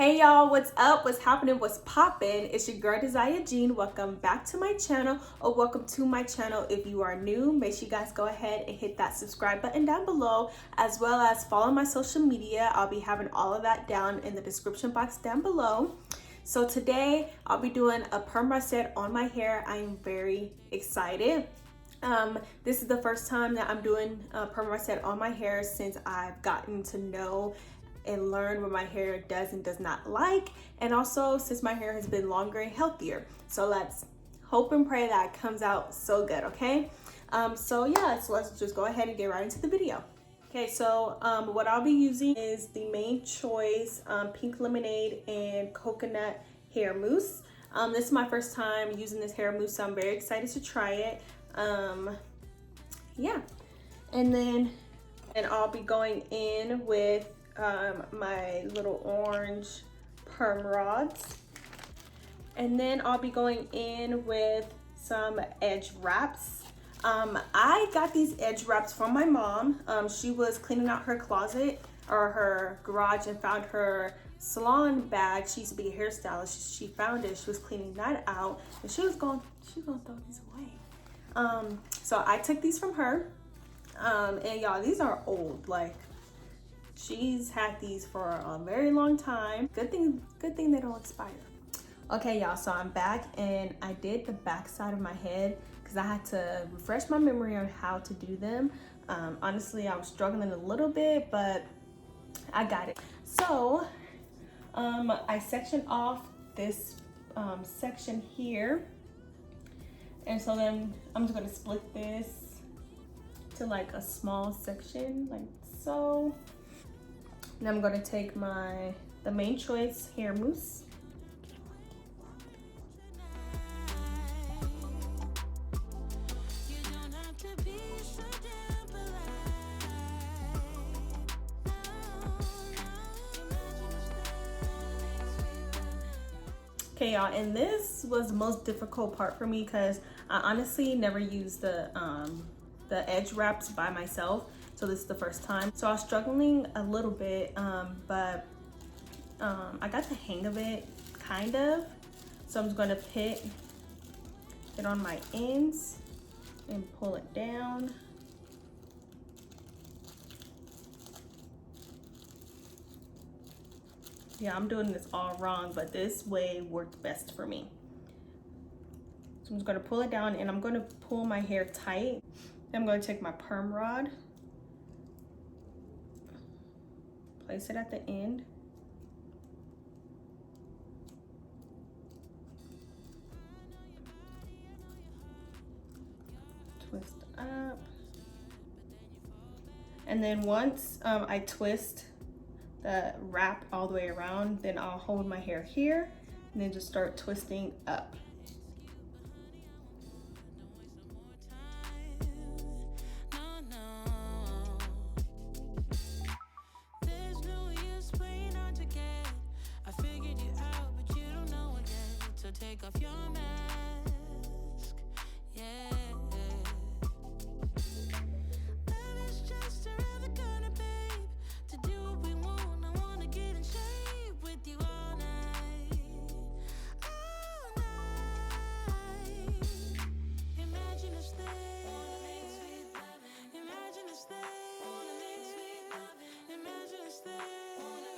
Hey y'all, what's up? What's happening? What's poppin'? It's your girl Desia Jean. Welcome back to my channel, or welcome to my channel if you are new. Make sure you guys go ahead and hit that subscribe button down below, as well as follow my social media. I'll be having all of that down in the description box down below. So today I'll be doing a perm reset on my hair. I am very excited. This is the first time that I'm doing a perm reset on my hair since I've gotten to know and learn what my hair does and does not like, and also since my hair has been longer and healthier. So let's hope and pray that it comes out so good. Okay, so let's just go ahead and get right into the video. Okay, so what I'll be using is the Main Choice Pink Lemonade and Coconut Hair Mousse. This is my first time using this hair mousse, so I'm very excited to try it. And I'll be going in with my little orange perm rods, and then I'll be going in with some edge wraps. I got these edge wraps from my mom. She was cleaning out her closet or her garage and found her salon bag. She used to be a hairstylist. She found it. She was cleaning that out, and she was gonna throw these away. So I took these from her, and y'all, these are old. Like, she's had these for a very long time. Good thing they don't expire. Okay, y'all, so I'm back, and I did the back side of my head because I had to refresh my memory on how to do them. Honestly, I was struggling a little bit, but I got it. So I sectioned off this section here, and so then I'm just gonna split this to like a small section, like so. And I'm gonna take the Main Choice hair mousse. Okay, y'all, and this was the most difficult part for me because I honestly never used the edge wraps by myself. So this is the first time. So I was struggling a little bit, but I got the hang of it, kind of. So I'm just gonna put it on my ends and pull it down. Yeah, I'm doing this all wrong, but this way worked best for me. So I'm just gonna pull it down, and I'm gonna pull my hair tight. I'm gonna take my perm rod, place it at the end, twist up, and then once I twist the wrap all the way around, then I'll hold my hair here and then just start twisting up. Take off your mask, yeah. Love is just around the corner, babe. To do what we want, I wanna get in shape with you all night, all night. Imagine us there, imagine us there, imagine us there, all night.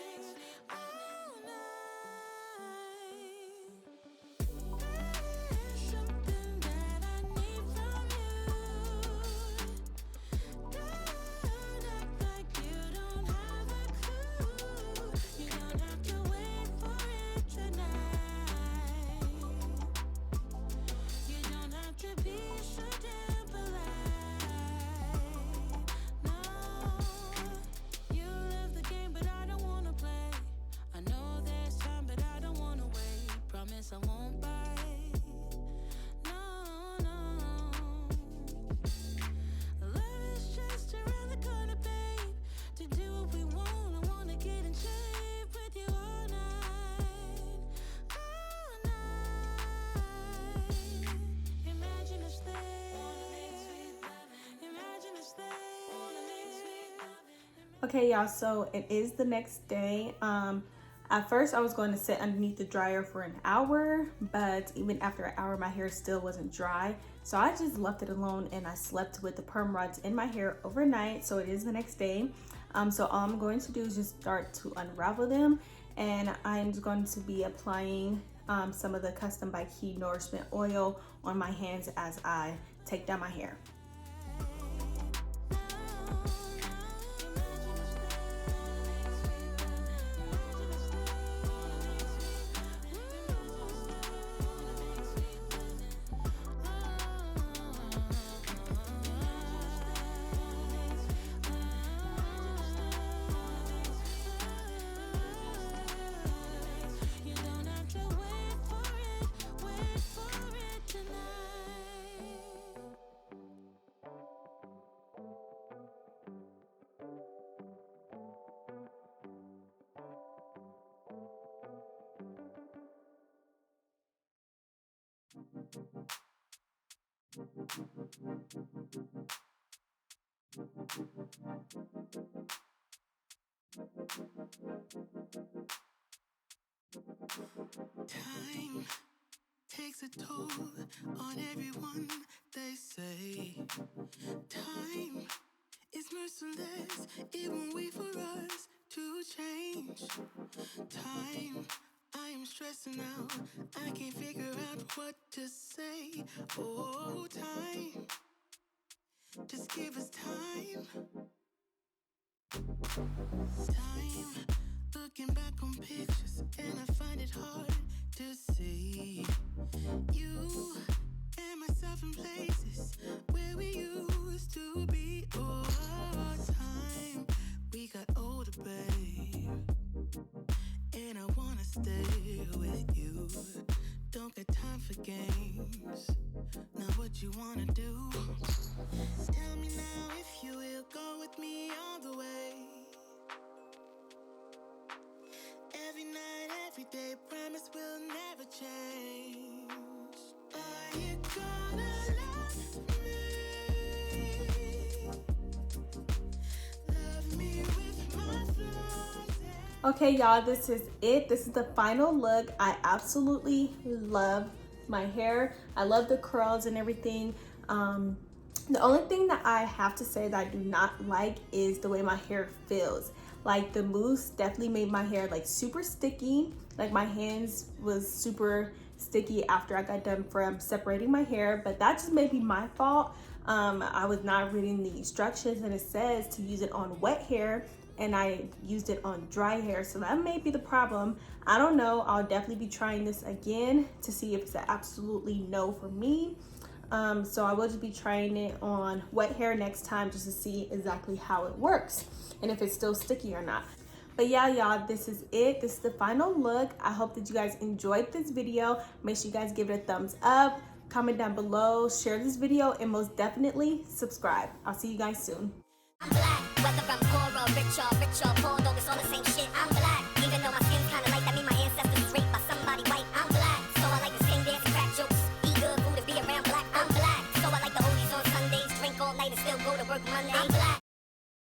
I won't bite. No, no. Love is just around the corner, babe. To do what we want, I wanna get in shape with you all night, all night. Imagine us there, imagine us there. Okay, y'all, so it is the next day. At first I was going to sit underneath the dryer for an hour, but even after an hour my hair still wasn't dry. So I just left it alone and I slept with the perm rods in my hair overnight. So it is the next day. So all I'm going to do is just start to unravel them, and I'm just going to be applying some of the Custom by Key Nourishment Oil on my hands as I take down my hair. You don't have to wait for it tonight. Time takes a toll on everyone, they say. Time is merciless, it won't wait for us to change. Time, I am stressing out, I can't figure out what to say. Oh, time, just give us time. Time, looking back on pictures, and I find it hard to see you and myself in places where we used to be. Oh, time, we got older, babe, and I wanna stay with you. Don't got time for games, not what you wanna do. Tell me now if you will go with me all the way. Every night, every day, promise we'll never change. Are you gonna love me? Love me with my flaws. Okay, y'all, this is it. This is the final look. I absolutely love my hair. I love the curls and everything. The only thing that I have to say that I do not like is the way my hair feels. Like the mousse definitely made my hair like super sticky. Like my hands was super sticky after I got done from separating my hair, but that just may be my fault. I was not reading the instructions, and it says to use it on wet hair, and I used it on dry hair, so that may be the problem. I don't know. I'll definitely be trying this again to see if it's an absolutely no for me. So I will just be trying it on wet hair next time just to see exactly how it works and if it's still sticky or not. But yeah, y'all, this is it. This is the final look. I hope that you guys enjoyed this video. Make sure you guys give it a thumbs up, comment down below, share this video, and most definitely subscribe. I'll see you guys soon. I'm black, whether I'm poor or rich or